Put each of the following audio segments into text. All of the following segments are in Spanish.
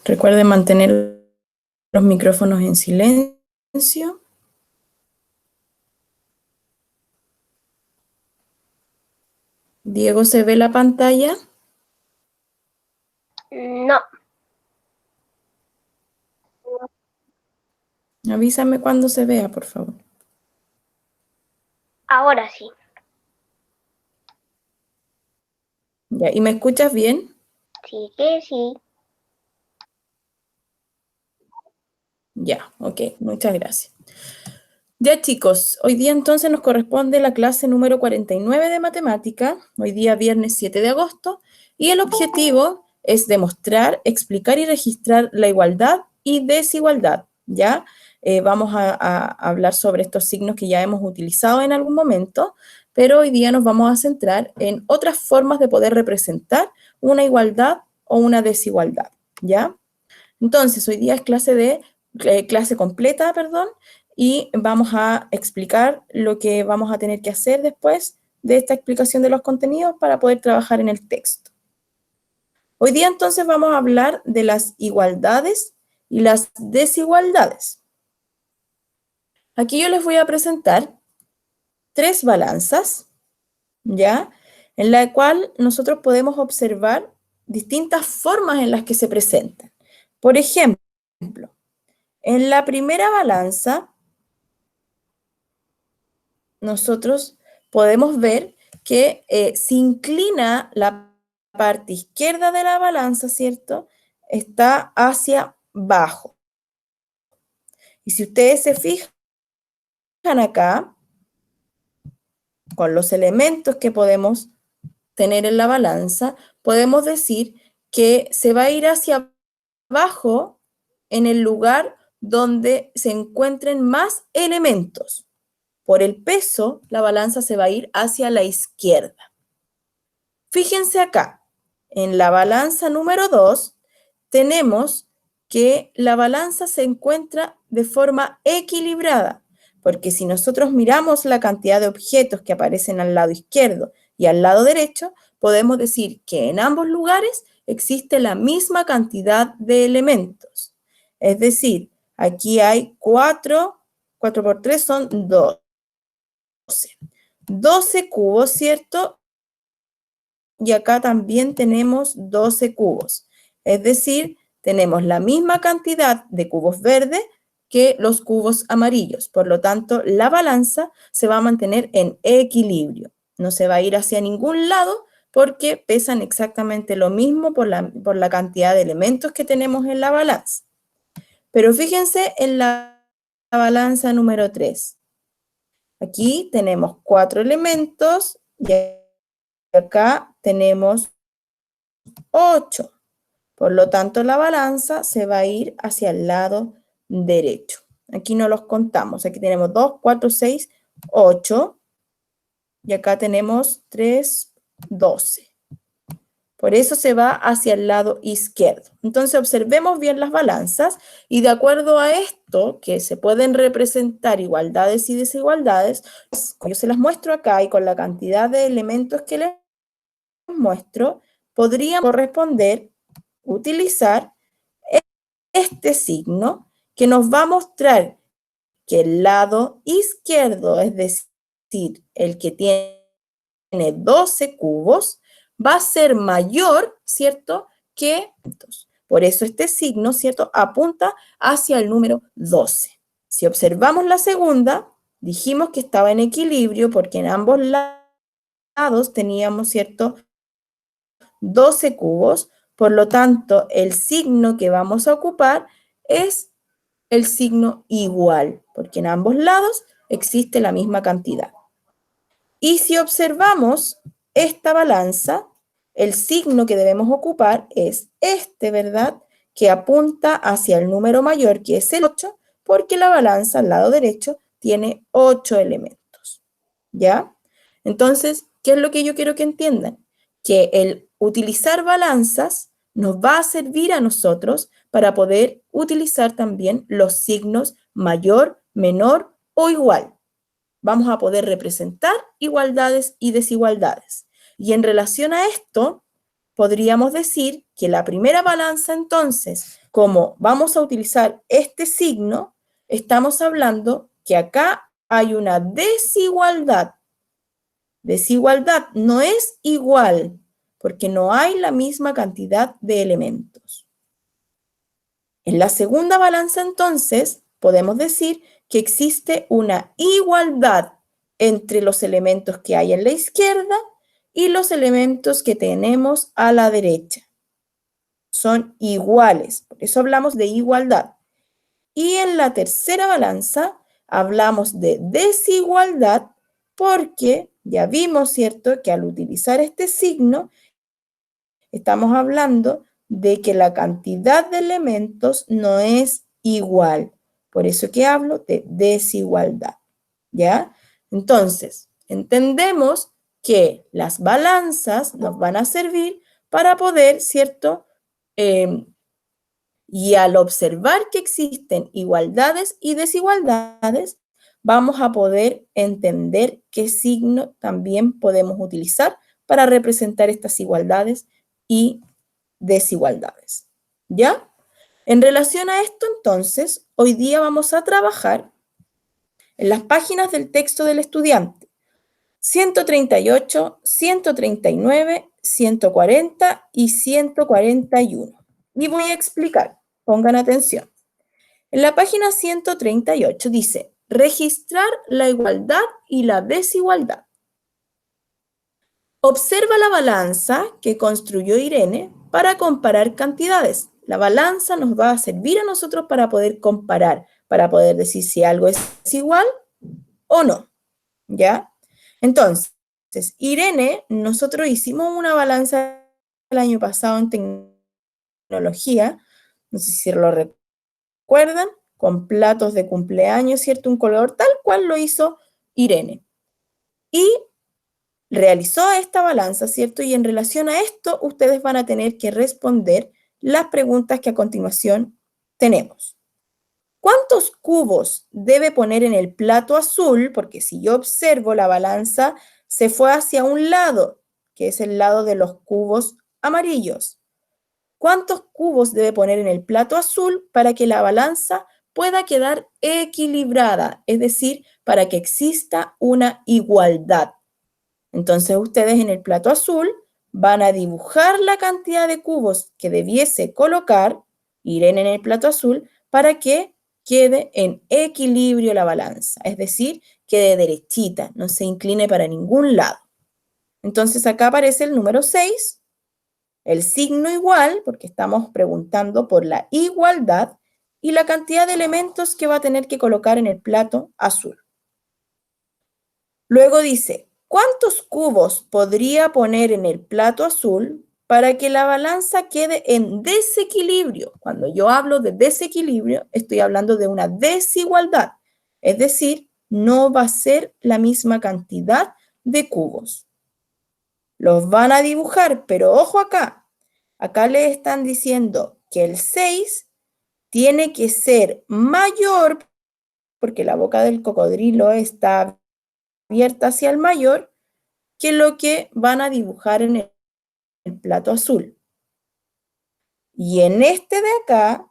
Recuerden mantener los micrófonos en silencio. Diego, ¿se ve la pantalla? No. Avísame cuando se vea, por favor. Ahora sí. Ya, ¿y me escuchas bien? Sí que sí. Ya, ok, muchas gracias. Ya chicos, hoy día entonces nos corresponde la clase número 49 de matemática, hoy día viernes 7 de agosto, y el objetivo es demostrar, explicar y registrar la igualdad y desigualdad, ¿ya? Vamos a hablar sobre estos signos que ya hemos utilizado en algún momento, pero hoy día nos vamos a centrar en otras formas de poder representar una igualdad o una desigualdad, ¿ya? Entonces, hoy día es clase completa, perdón, y vamos a explicar lo que vamos a tener que hacer después de esta explicación de los contenidos para poder trabajar en el texto. Hoy día entonces vamos a hablar de las igualdades y las desigualdades. Aquí yo les voy a presentar 3 balanzas, ¿ya? En la cual nosotros podemos observar distintas formas en las que se presentan. Por ejemplo, en la primera balanza, nosotros podemos ver que se inclina la parte izquierda de la balanza, ¿cierto? Está hacia abajo. Y si ustedes se fijan acá, con los elementos que podemos tener en la balanza, podemos decir que se va a ir hacia abajo en el lugar donde se encuentren más elementos. Por el peso, la balanza se va a ir hacia la izquierda. Fíjense acá, en la balanza número 2, tenemos que la balanza se encuentra de forma equilibrada, porque si nosotros miramos la cantidad de objetos que aparecen al lado izquierdo y al lado derecho, podemos decir que en ambos lugares existe la misma cantidad de elementos. Es decir, aquí hay 4 por 3 son 12. 12 cubos, ¿cierto? Y acá también tenemos 12 cubos. Es decir, tenemos la misma cantidad de cubos verdes que los cubos amarillos. Por lo tanto, la balanza se va a mantener en equilibrio. No se va a ir hacia ningún lado porque pesan exactamente lo mismo por la cantidad de elementos que tenemos en la balanza. Pero fíjense en la balanza número 3. Aquí tenemos 4 elementos y acá tenemos 8. Por lo tanto, la balanza se va a ir hacia el lado derecho. Aquí no los contamos. Aquí tenemos 2, 4, 6, 8. Y acá tenemos 3, 12. Por eso se va hacia el lado izquierdo. Entonces observemos bien las balanzas y de acuerdo a esto, que se pueden representar igualdades y desigualdades, yo se las muestro acá y con la cantidad de elementos que les muestro, podríamos corresponder, utilizar este signo que nos va a mostrar que el lado izquierdo, es decir, el que tiene 12 cubos, va a ser mayor, ¿cierto?, que por eso este signo, ¿cierto?, apunta hacia el número 12. Si observamos la segunda, dijimos que estaba en equilibrio porque en ambos lados teníamos, ¿cierto?, 12 cubos, por lo tanto, el signo que vamos a ocupar es el signo igual, porque en ambos lados existe la misma cantidad. Y si observamos esta balanza, el signo que debemos ocupar es este, ¿verdad?, que apunta hacia el número mayor, que es el 8, porque la balanza al lado derecho tiene 8 elementos, ¿ya? Entonces, ¿qué es lo que yo quiero que entiendan? Que el utilizar balanzas nos va a servir a nosotros para poder utilizar también los signos mayor, menor o igual. Vamos a poder representar igualdades y desigualdades. Y en relación a esto, podríamos decir que la primera balanza, entonces, como vamos a utilizar este signo, estamos hablando que acá hay una desigualdad. Desigualdad no es igual, porque no hay la misma cantidad de elementos. En la segunda balanza, entonces, podemos decir que existe una igualdad entre los elementos que hay en la izquierda y los elementos que tenemos a la derecha. Son iguales, por eso hablamos de igualdad. Y en la tercera balanza hablamos de desigualdad porque ya vimos, ¿cierto?, que al utilizar este signo estamos hablando de que la cantidad de elementos no es igual. Por eso que hablo de desigualdad, ¿ya? Entonces, entendemos que las balanzas nos van a servir para poder, ¿cierto?, y al observar que existen igualdades y desigualdades, vamos a poder entender qué signo también podemos utilizar para representar estas igualdades y desigualdades. ¿Ya? En relación a esto, entonces, hoy día vamos a trabajar en las páginas del texto del estudiante. 138, 139, 140 y 141. Y voy a explicar. Pongan atención. En la página 138 dice, registrar la igualdad y la desigualdad. Observa la balanza que construyó Irene para comparar cantidades. La balanza nos va a servir a nosotros para poder comparar, para poder decir si algo es igual o no. ¿Ya? Entonces, Irene, nosotros hicimos una balanza el año pasado en tecnología, no sé si lo recuerdan, con platos de cumpleaños, ¿cierto? Un color tal cual lo hizo Irene. Y realizó esta balanza, ¿cierto? Y en relación a esto, ustedes van a tener que responder las preguntas que a continuación tenemos. ¿Cuántos cubos debe poner en el plato azul? Porque si yo observo, la balanza se fue hacia un lado, que es el lado de los cubos amarillos. ¿Cuántos cubos debe poner en el plato azul para que la balanza pueda quedar equilibrada? Es decir, para que exista una igualdad. Entonces ustedes en el plato azul van a dibujar la cantidad de cubos que debiese colocar Irene en el plato azul para que quede en equilibrio la balanza, es decir, quede derechita, no se incline para ningún lado. Entonces acá aparece el número 6, el signo igual, porque estamos preguntando por la igualdad, y la cantidad de elementos que va a tener que colocar en el plato azul. Luego dice, ¿cuántos cubos podría poner en el plato azul para que la balanza quede en desequilibrio? Cuando yo hablo de desequilibrio, estoy hablando de una desigualdad, es decir, no va a ser la misma cantidad de cubos. Los van a dibujar, pero ojo acá, acá le están diciendo que el 6 tiene que ser mayor, porque la boca del cocodrilo está abierta hacia el mayor, que lo que van a dibujar en el plato azul. Y en este de acá,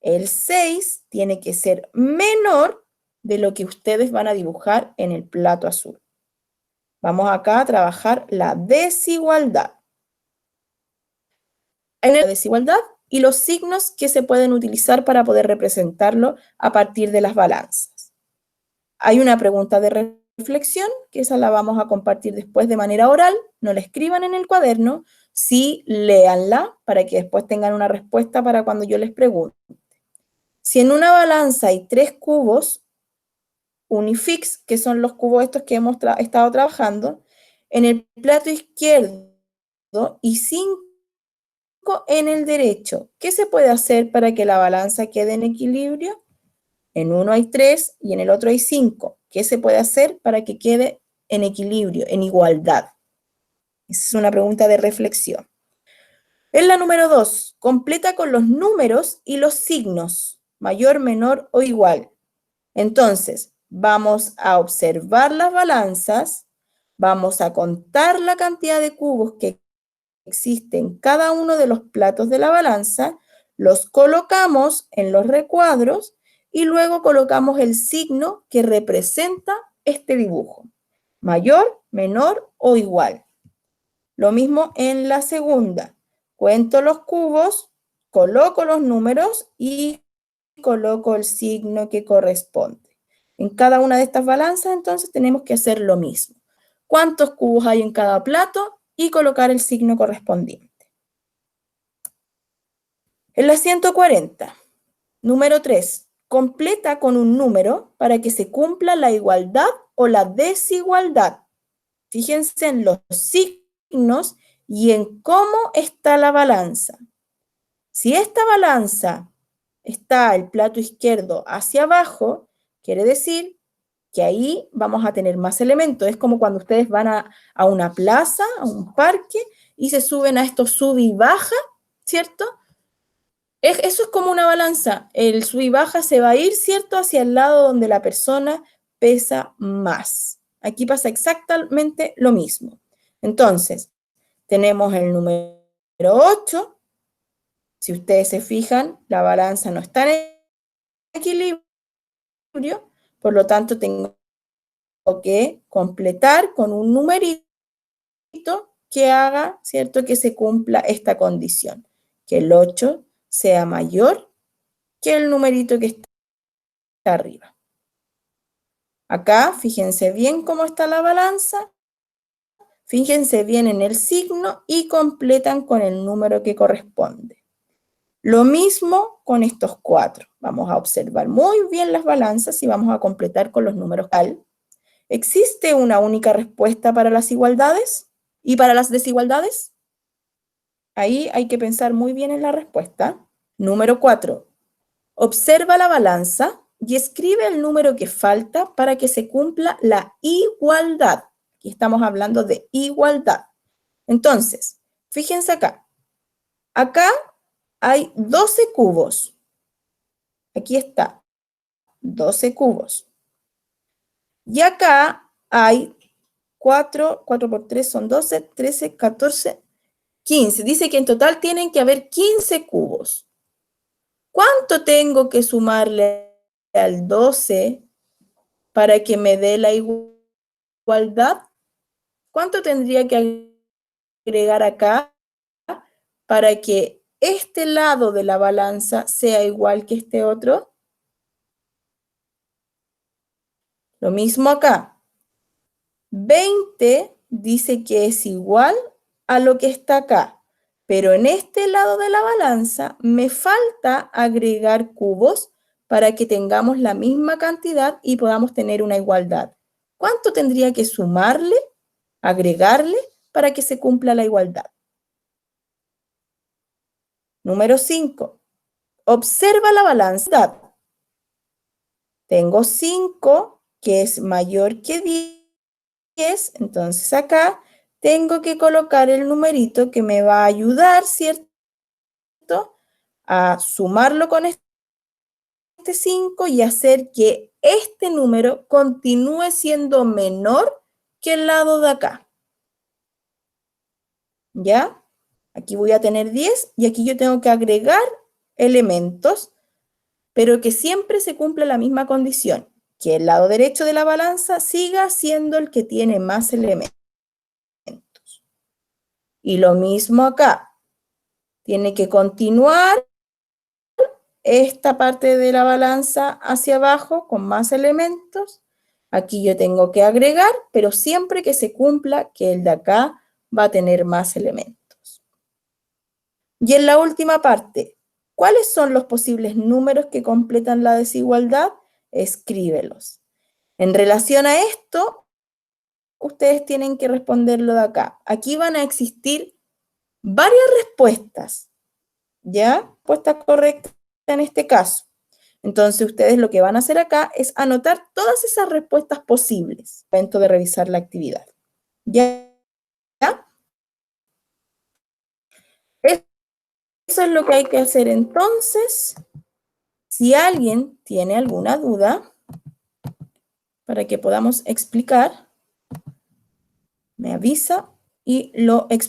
el 6 tiene que ser menor de lo que ustedes van a dibujar en el plato azul. Vamos acá a trabajar la desigualdad. En la desigualdad y los signos que se pueden utilizar para poder representarlo a partir de las balanzas. Hay una pregunta de reflexión, que esa la vamos a compartir después de manera oral, no la escriban en el cuaderno, sí léanla para que después tengan una respuesta para cuando yo les pregunte. Si en una balanza hay 3 cubos unifix, que son los cubos estos que hemos estado trabajando, en el plato izquierdo y 5 en el derecho, ¿qué se puede hacer para que la balanza quede en equilibrio? En uno hay 3 y en el otro hay 5. ¿Qué se puede hacer para que quede en equilibrio, en igualdad? Esa es una pregunta de reflexión. En la número 2, completa con los números y los signos, mayor, menor o igual. Entonces, vamos a observar las balanzas, vamos a contar la cantidad de cubos que existe en cada uno de los platos de la balanza, los colocamos en los recuadros y luego colocamos el signo que representa este dibujo, mayor, menor o igual. Lo mismo en la segunda, cuento los cubos, coloco los números y coloco el signo que corresponde. En cada una de estas balanzas, entonces, tenemos que hacer lo mismo. ¿Cuántos cubos hay en cada plato? Y colocar el signo correspondiente. En la 140, número 3, completa con un número para que se cumpla la igualdad o la desigualdad. Fíjense en los signos y en cómo está la balanza. Si esta balanza está el plato izquierdo hacia abajo, quiere decir que ahí vamos a tener más elementos. Es como cuando ustedes van a una plaza, a un parque, y se suben a estos sub y baja, ¿cierto? Eso es como una balanza. El sub y baja se va a ir, ¿cierto?, hacia el lado donde la persona pesa más. Aquí pasa exactamente lo mismo. Entonces, tenemos el número 8. Si ustedes se fijan, la balanza no está en equilibrio, por lo tanto tengo que completar con un numerito que haga, ¿cierto?, que se cumpla esta condición, que el 8 sea mayor que el numerito que está arriba. Acá, fíjense bien cómo está la balanza, fíjense bien en el signo y completan con el número que corresponde. Lo mismo con estos 4. Vamos a observar muy bien las balanzas y vamos a completar con los números tal. ¿Existe una única respuesta para las igualdades y para las desigualdades? Ahí hay que pensar muy bien en la respuesta. Número 4. Observa la balanza y escribe el número que falta para que se cumpla la igualdad. Aquí estamos hablando de igualdad. Entonces, fíjense acá. Acá hay 12 cubos. Aquí está, 12 cubos. Y acá hay 4 por 3 son 12, 13, 14, 15. Dice que en total tienen que haber 15 cubos. ¿Cuánto tengo que sumarle al 12 para que me dé la igualdad? ¿Cuánto tendría que agregar acá para que este lado de la balanza sea igual que este otro? Lo mismo acá. 20 dice que es igual a lo que está acá, pero en este lado de la balanza me falta agregar cubos para que tengamos la misma cantidad y podamos tener una igualdad. ¿Cuánto tendría que sumarle, agregarle, para que se cumpla la igualdad? Número 5. Observa la balanza. Tengo 5, que es mayor que 10, entonces acá tengo que colocar el numerito que me va a ayudar, ¿cierto?, a sumarlo con este 5 y hacer que este número continúe siendo menor que el lado de acá. ¿Ya? Aquí voy a tener 10 y aquí yo tengo que agregar elementos, pero que siempre se cumpla la misma condición, que el lado derecho de la balanza siga siendo el que tiene más elementos. Y lo mismo acá. Tiene que continuar esta parte de la balanza hacia abajo con más elementos. Aquí yo tengo que agregar, pero siempre que se cumpla que el de acá va a tener más elementos. Y en la última parte, ¿cuáles son los posibles números que completan la desigualdad? Escríbelos. En relación a esto, ustedes tienen que responderlo de acá. Aquí van a existir varias respuestas, ¿ya? Respuesta correcta en este caso. Entonces, ustedes lo que van a hacer acá es anotar todas esas respuestas posibles al momento de revisar la actividad. ¿Ya? Eso es lo que hay que hacer entonces. Si alguien tiene alguna duda, para que podamos explicar, me avisa y lo explico.